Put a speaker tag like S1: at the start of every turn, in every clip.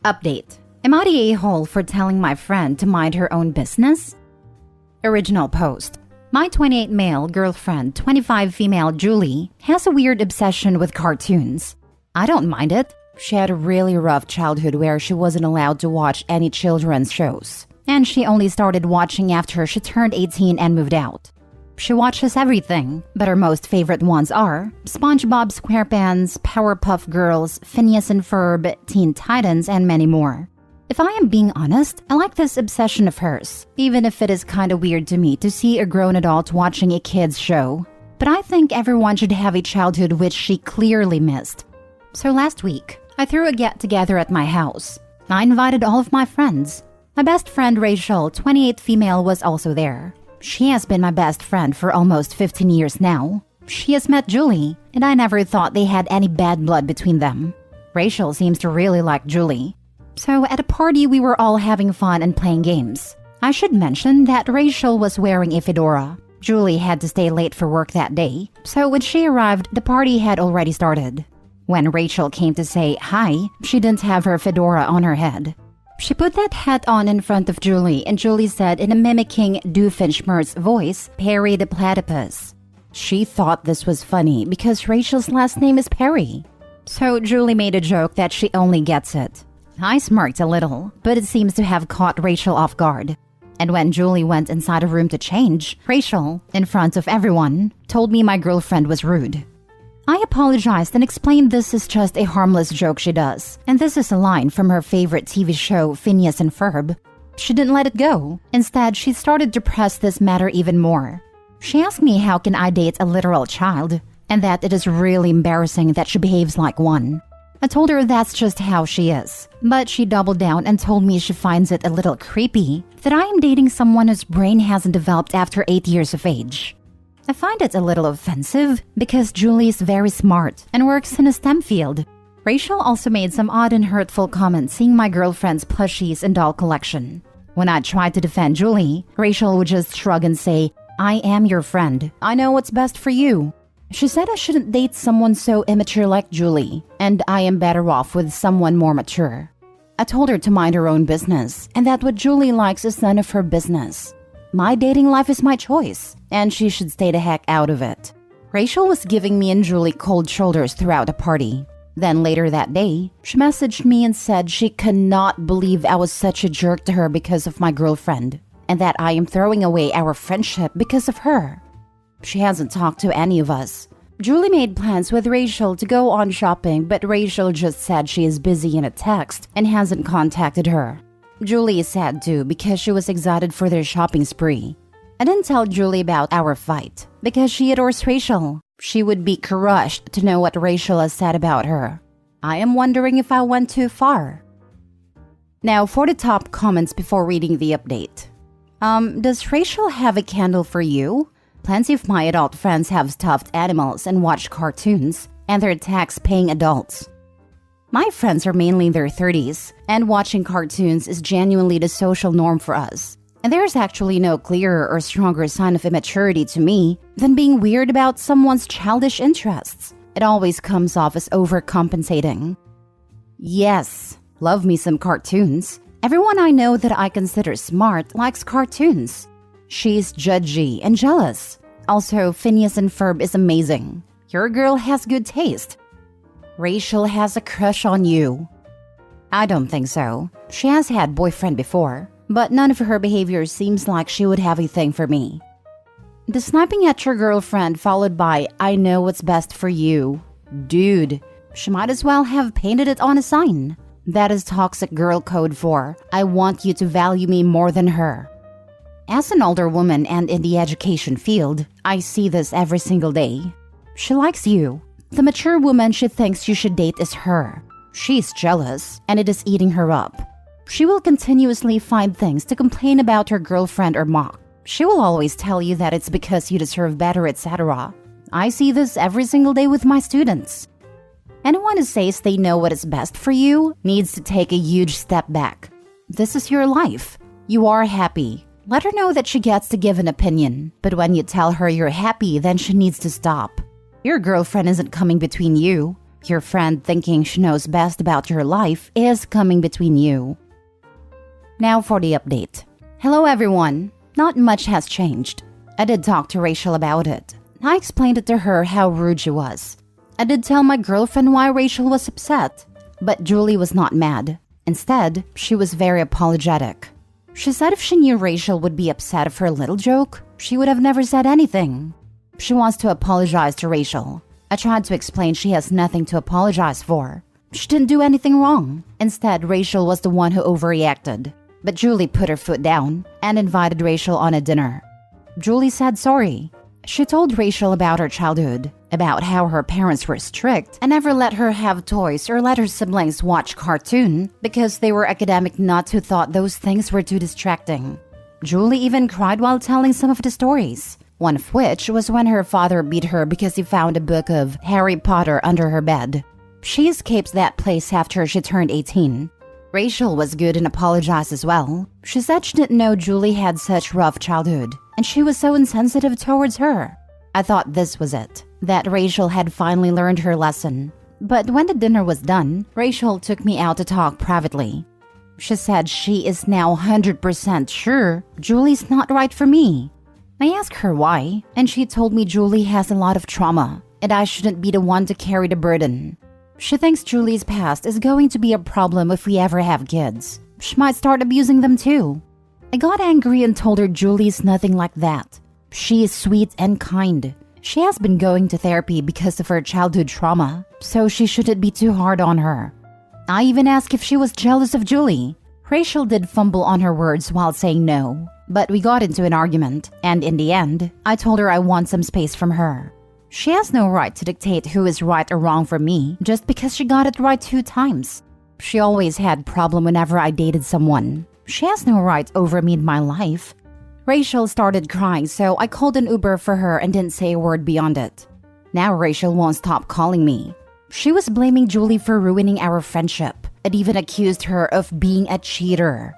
S1: Update. Am I the a-hole for telling my friend to mind her own business? Original post. My 28 male girlfriend, 25 female Julie, has a weird obsession with cartoons. I don't mind it. She had a really rough childhood where she wasn't allowed to watch any children's shows. And she only started watching after she turned 18 and moved out. She watches everything, but her most favorite ones are SpongeBob SquarePants, Powerpuff Girls, Phineas and Ferb, Teen Titans, and many more. If I am being honest, I like this obsession of hers, even if it is kinda weird to me to see a grown adult watching a kid's show. But I think everyone should have a childhood which she clearly missed. So last week, I threw a get-together at my house. I invited all of my friends. My best friend Rachel, 28 female, was also there. She has been my best friend for almost 15 years now. She has met Julie, and I never thought they had any bad blood between them. Rachel seems to really like Julie. So at a party, we were all having fun and playing games. I should mention that Rachel was wearing a fedora. Julie had to stay late for work that day, so when she arrived, the party had already started. When Rachel came to say hi, she didn't have her fedora on her head. She put that hat on in front of Julie, and Julie said in a mimicking Doofenshmirtz voice, Perry the platypus. She thought this was funny because Rachel's last name is Perry. So Julie made a joke that she only gets it. I smirked a little, but it seems to have caught Rachel off guard. And when Julie went inside a room to change, Rachel, in front of everyone, told me my girlfriend was rude. I apologized and explained this is just a harmless joke she does, and this is a line from her favorite TV show, Phineas and Ferb. She didn't let it go. Instead, she started to press this matter even more. She asked me how can I date a literal child, and that it is really embarrassing that she behaves like one. I told her that's just how she is, but she doubled down and told me she finds it a little creepy that I am dating someone whose brain hasn't developed after 8 years of age. I find it a little offensive because Julie is very smart and works in a STEM field. Rachel also made some odd and hurtful comments seeing my girlfriend's plushies and doll collection. When I tried to defend Julie, Rachel would just shrug and say, I am your friend. I know what's best for you. She said I shouldn't date someone so immature like Julie, and I am better off with someone more mature. I told her to mind her own business, and that what Julie likes is none of her business. My dating life is my choice, and she should stay the heck out of it. Rachel was giving me and Julie cold shoulders throughout the party. Then later that day, she messaged me and said she could not believe I was such a jerk to her because of my girlfriend, and that I am throwing away our friendship because of her. She hasn't talked to any of us. Julie made plans with Rachel to go on shopping, but Rachel just said she is busy in a text and hasn't contacted her. Julie is sad too because she was excited for their shopping spree. I didn't tell Julie about our fight because she adores Rachel. She would be crushed to know what Rachel has said about her. I am wondering if I went too far. Now for the top comments before reading the update. Does Rachel have a candle for you? Plenty of my adult friends have stuffed animals and watch cartoons, and they're tax-paying adults. My friends are mainly in their 30s, and watching cartoons is genuinely the social norm for us. And there's actually no clearer or stronger sign of immaturity to me than being weird about someone's childish interests. It always comes off as overcompensating. Yes, love me some cartoons. Everyone I know that I consider smart likes cartoons. She's judgy and jealous. Also, Phineas and Ferb is amazing. Your girl has good taste. Rachel has a crush on you. I don't think so. She has had boyfriend before, but none of her behavior seems like she would have a thing for me. The sniping at your girlfriend followed by, I know what's best for you. Dude, she might as well have painted it on a sign. That is toxic girl code for, I want you to value me more than her. As an older woman and in the education field, I see this every single day. She likes you. The mature woman she thinks you should date is her. She's jealous, and it is eating her up. She will continuously find things to complain about her girlfriend or mock. She will always tell you that it's because you deserve better, etc. I see this every single day with my students. Anyone who says they know what is best for you needs to take a huge step back. This is your life. You are happy. Let her know that she gets to give an opinion, but when you tell her you're happy, then she needs to stop. Your girlfriend isn't coming between you. Your friend thinking she knows best about your life is coming between you. Now for the update. Hello everyone. Not much has changed. I did talk to Rachel about it. I explained it to her how rude she was. I did tell my girlfriend why Rachel was upset. But Julie was not mad. Instead, she was very apologetic. She said if she knew Rachel would be upset for a little joke, she would have never said anything. She wants to apologize to Rachel. I tried to explain she has nothing to apologize for. She didn't do anything wrong. Instead, Rachel was the one who overreacted. But Julie put her foot down and invited Rachel on a dinner. Julie said sorry. She told Rachel about her childhood, about how her parents were strict and never let her have toys or let her siblings watch cartoon because they were academic nuts who thought those things were too distracting. Julie even cried while telling some of the stories, one of which was when her father beat her because he found a book of Harry Potter under her bed. She escaped that place after she turned 18. Rachel was good and apologized as well. She said she didn't know Julie had such rough childhood, and she was so insensitive towards her. I thought this was it, that Rachel had finally learned her lesson. But when the dinner was done, Rachel took me out to talk privately. She said she is now 100% sure Julie's not right for me. I asked her why, and she told me Julie has a lot of trauma, and I shouldn't be the one to carry the burden. She thinks Julie's past is going to be a problem if we ever have kids. She might start abusing them too. I got angry and told her Julie's nothing like that. She is sweet and kind. She has been going to therapy because of her childhood trauma, so she shouldn't be too hard on her. I even asked if she was jealous of Julie. Rachel did fumble on her words while saying no, but we got into an argument, and in the end, I told her I want some space from her. She has no right to dictate who is right or wrong for me just because she got it right 2 times. She always had problem whenever I dated someone. She has no right over me in my life. Rachel started crying, so I called an Uber for her and didn't say a word beyond it. Now Rachel won't stop calling me. She was blaming Julie for ruining our friendship and even accused her of being a cheater.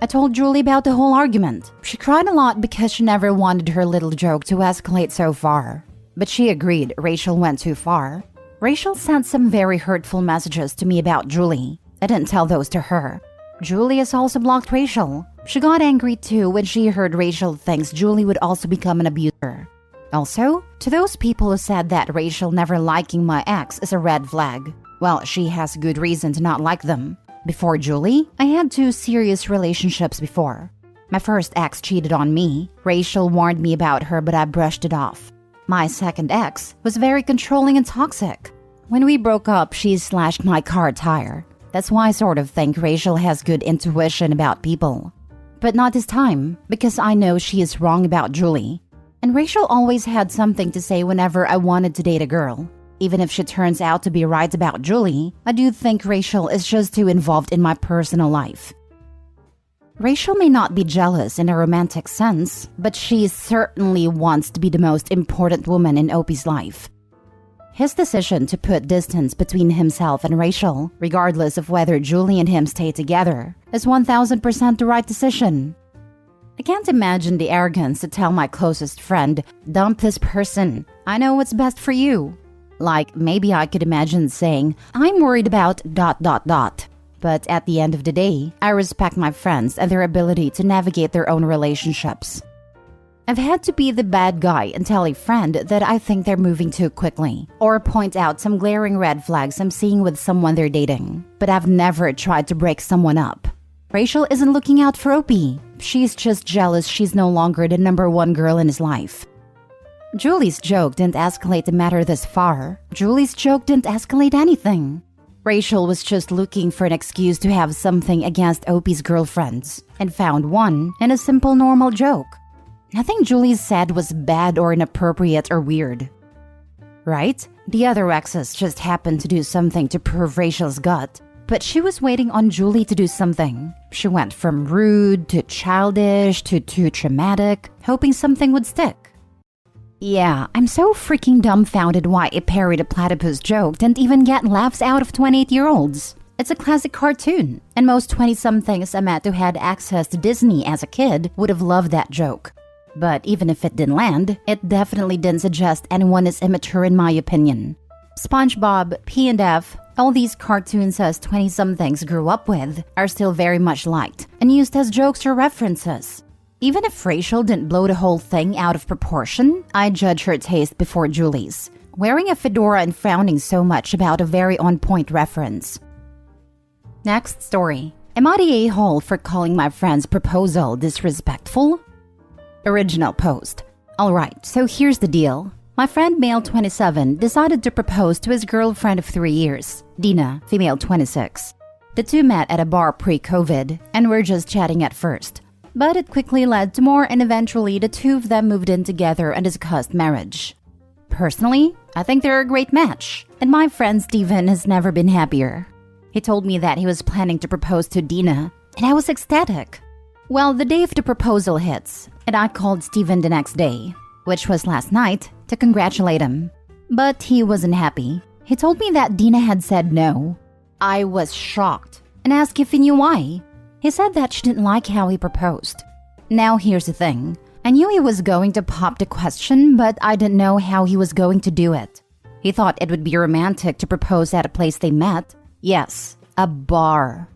S1: I told Julie about the whole argument. She cried a lot because she never wanted her little joke to escalate so far. But she agreed Rachel went too far. Rachel sent some very hurtful messages to me about Julie. I didn't tell those to her. Julie has also blocked Rachel. She got angry too when she heard Rachel thinks Julie would also become an abuser. Also, to those people who said that Rachel never liking my ex is a red flag, well, she has good reason to not like them. Before Julie, I had 2 serious relationships before. My first ex cheated on me. Rachel warned me about her, but I brushed it off. My second ex was very controlling and toxic. When we broke up, she slashed my car tire. That's why I sort of think Rachel has good intuition about people. But not this time, because I know she is wrong about Julie. And Rachel always had something to say whenever I wanted to date a girl. Even if she turns out to be right about Julie, I do think Rachel is just too involved in my personal life. Rachel may not be jealous in a romantic sense, but she certainly wants to be the most important woman in Opie's life. His decision to put distance between himself and Rachel, regardless of whether Julie and him stay together, is 1000% the right decision. I can't imagine the arrogance to tell my closest friend, dump this person, I know what's best for you. Like, maybe I could imagine saying, I'm worried about ... But at the end of the day, I respect my friends and their ability to navigate their own relationships. I've had to be the bad guy and tell a friend that I think they're moving too quickly, or point out some glaring red flags I'm seeing with someone they're dating. But I've never tried to break someone up. Rachel isn't looking out for Opie. She's just jealous she's no longer the #1 girl in his life. Julie's joke didn't escalate the matter this far. Julie's joke didn't escalate anything. Rachel was just looking for an excuse to have something against Opie's girlfriends, and found one in a simple normal joke. Nothing Julie said was bad or inappropriate or weird. Right? The other exes just happened to do something to prove Rachel's gut, but she was waiting on Julie to do something. She went from rude to childish to too traumatic, hoping something would stick. Yeah, I'm so freaking dumbfounded why a parried a platypus joke didn't even get laughs out of 28-year-olds. It's a classic cartoon, and most 20-somethings I met who had access to Disney as a kid would have loved that joke. But even if it didn't land, it definitely didn't suggest anyone is immature in my opinion. SpongeBob, P&F, all these cartoons us 20-somethings grew up with are still very much liked and used as jokes or references. Even if Rachel didn't blow the whole thing out of proportion, I judge her taste before Julie's, wearing a fedora and frowning so much about a very on-point reference. Next story. Am I the a-hole for calling my friend's proposal disrespectful? Original post. Alright, so here's the deal. My friend, male 27, decided to propose to his girlfriend of 3 years, Dina, female 26. The two met at a bar pre-COVID and were just chatting at first. But it quickly led to more, and eventually the two of them moved in together and discussed marriage. Personally, I think they're a great match, and my friend Steven has never been happier. He told me that he was planning to propose to Dina, and I was ecstatic. Well, the day of the proposal hits, and I called Steven the next day, which was last night, to congratulate him. But he wasn't happy. He told me that Dina had said no. I was shocked and asked if he knew why. He said that she didn't like how he proposed. Now here's the thing. I knew he was going to pop the question, but I didn't know how he was going to do it. He thought it would be romantic to propose at a place they met. Yes, a bar.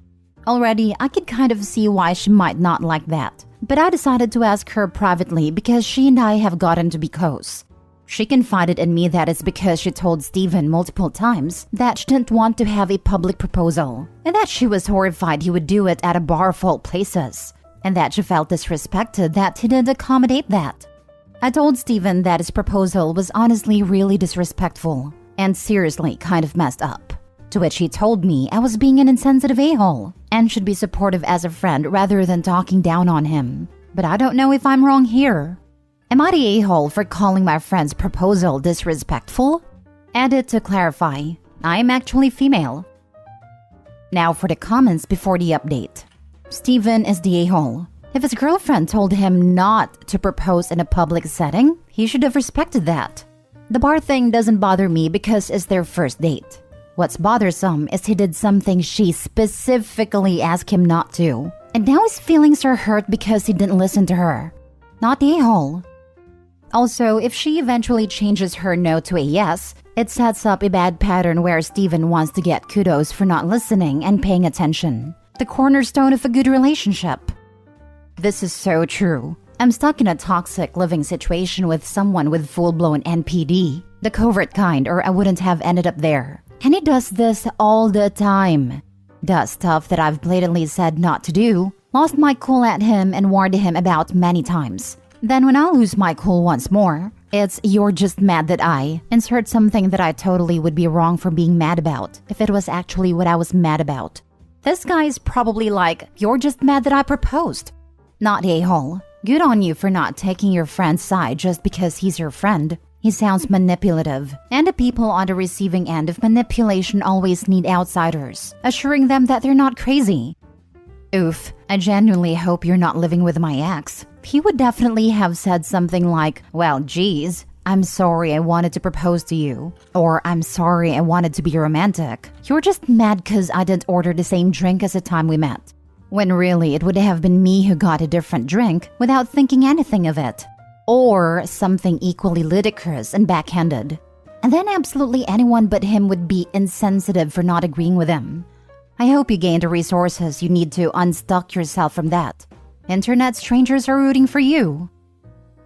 S1: Already, I could kind of see why she might not like that. But I decided to ask her privately because she and I have gotten to be close. She confided in me that it's because she told Steven multiple times that she didn't want to have a public proposal, and that she was horrified he would do it at a bar of all places, and that she felt disrespected that he didn't accommodate that. I told Steven that his proposal was honestly really disrespectful, and seriously kind of messed up. To which he told me I was being an insensitive a-hole, and should be supportive as a friend rather than talking down on him. But I don't know if I'm wrong here. Am I the a-hole for calling my friend's proposal disrespectful? Added to clarify, I am actually female. Now for the comments before the update. Steven is the a-hole. If his girlfriend told him not to propose in a public setting, he should have respected that. The bar thing doesn't bother me because it's their first date. What's bothersome is he did something she specifically asked him not to, and now his feelings are hurt because he didn't listen to her. Not the a-hole. Also, if she eventually changes her no to a yes, it sets up a bad pattern where Steven wants to get kudos for not listening and paying attention. The cornerstone of a good relationship. This is so true. I'm stuck in a toxic living situation with someone with full-blown NPD. The covert kind, or I wouldn't have ended up there. And he does this all the time. Does stuff that I've blatantly said not to do. Lost my cool at him and warned him about many times. Then when I lose my cool once more, it's "you're just mad that I" insert something that I totally would be wrong for being mad about if it was actually what I was mad about. This guy is probably like, "You're just mad that I proposed." Not a-hole. Good on you for not taking your friend's side just because he's your friend. He sounds manipulative, and the people on the receiving end of manipulation always need outsiders, assuring them that they're not crazy. Oof, I genuinely hope you're not living with my ex. He would definitely have said something like, "Well, geez, I'm sorry I wanted to propose to you," or "I'm sorry I wanted to be romantic. You're just mad cause I didn't order the same drink as the time we met." When really it would have been me who got a different drink without thinking anything of it. Or something equally ludicrous and backhanded. And then absolutely anyone but him would be insensitive for not agreeing with him. I hope you gain the resources you need to unstuck yourself from that. Internet strangers are rooting for you.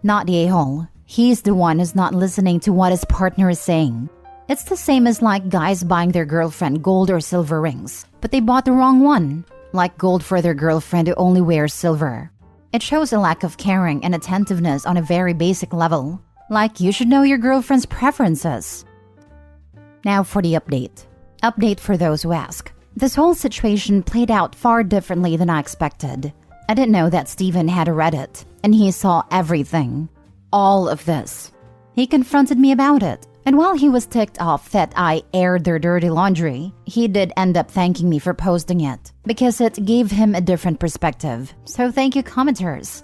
S1: Not the a-hole. He's the one who's not listening to what his partner is saying. It's the same as like guys buying their girlfriend gold or silver rings, but they bought the wrong one. Like gold for their girlfriend who only wears silver. It shows a lack of caring and attentiveness on a very basic level. Like you should know your girlfriend's preferences. Now for the update. Update for those who ask. This whole situation played out far differently than I expected. I didn't know that Steven had a Reddit, and he saw everything. All of this. He confronted me about it, and while he was ticked off that I aired their dirty laundry, he did end up thanking me for posting it, because it gave him a different perspective. So thank you, commenters.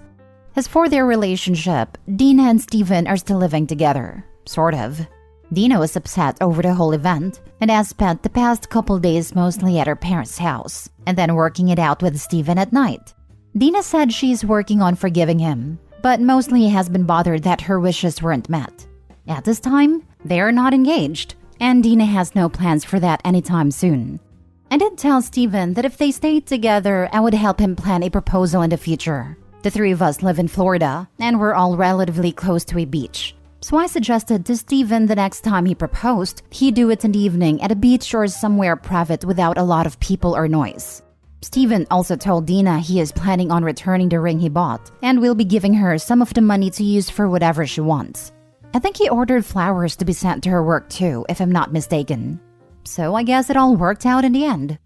S1: As for their relationship, Dina and Steven are still living together. Sort of. Dina was upset over the whole event, and has spent the past couple days mostly at her parents' house, and then working it out with Steven at night. Dina said she's working on forgiving him, but mostly has been bothered that her wishes weren't met. At this time, they are not engaged, and Dina has no plans for that anytime soon. I did tell Steven that if they stayed together, I would help him plan a proposal in the future. The three of us live in Florida, and we're all relatively close to a beach. So I suggested to Steven the next time he proposed, he do it in the evening at a beach or somewhere private without a lot of people or noise. Steven also told Dina he is planning on returning the ring he bought and will be giving her some of the money to use for whatever she wants. I think he ordered flowers to be sent to her work too, if I'm not mistaken. So I guess it all worked out in the end.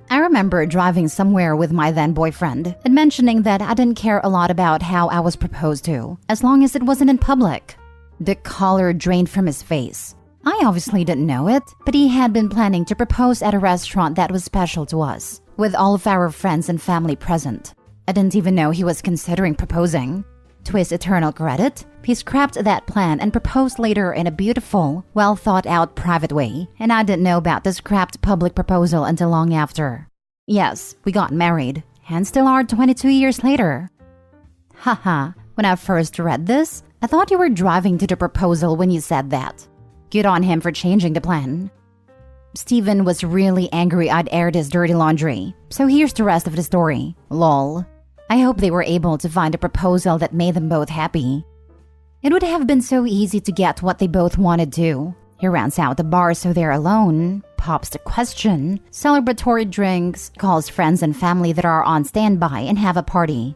S1: I remember driving somewhere with my then boyfriend and mentioning that I didn't care a lot about how I was proposed to, as long as it wasn't in public. The color drained from his face. I obviously didn't know it, but he had been planning to propose at a restaurant that was special to us, with all of our friends and family present. I didn't even know he was considering proposing. To his eternal credit, he scrapped that plan and proposed later in a beautiful, well-thought-out private way, and I didn't know about the scrapped public proposal until long after. Yes, we got married, and still are 22 years later. Haha, when I first read this, I thought you were driving to the proposal when you said that. Good on him for changing the plan. Steven was really angry I'd aired his dirty laundry, so here's the rest of the story. Lol. I hope they were able to find a proposal that made them both happy. It would have been so easy to get what they both wanted to. He rents out the bar so they're alone, pops the question, celebratory drinks, calls friends and family that are on standby and have a party.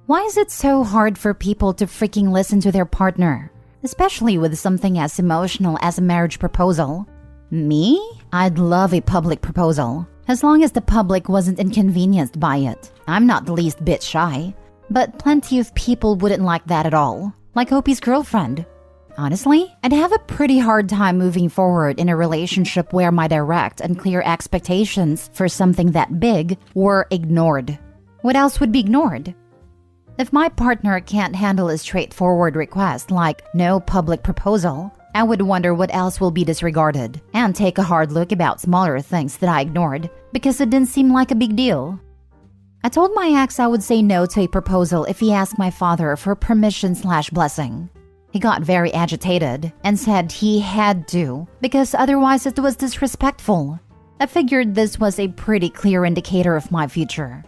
S1: Why is it so hard for people to freaking listen to their partner? Especially with something as emotional as a marriage proposal. Me? I'd love a public proposal, as long as the public wasn't inconvenienced by it. I'm not the least bit shy, but plenty of people wouldn't like that at all, like Opie's girlfriend. Honestly, I'd have a pretty hard time moving forward in a relationship where my direct and clear expectations for something that big were ignored. What else would be ignored? If my partner can't handle a straightforward request like no public proposal, I would wonder what else will be disregarded and take a hard look about smaller things that I ignored because it didn't seem like a big deal. I told my ex I would say no to a proposal if he asked my father for permission/blessing. He got very agitated and said he had to because otherwise it was disrespectful. I figured this was a pretty clear indicator of my future.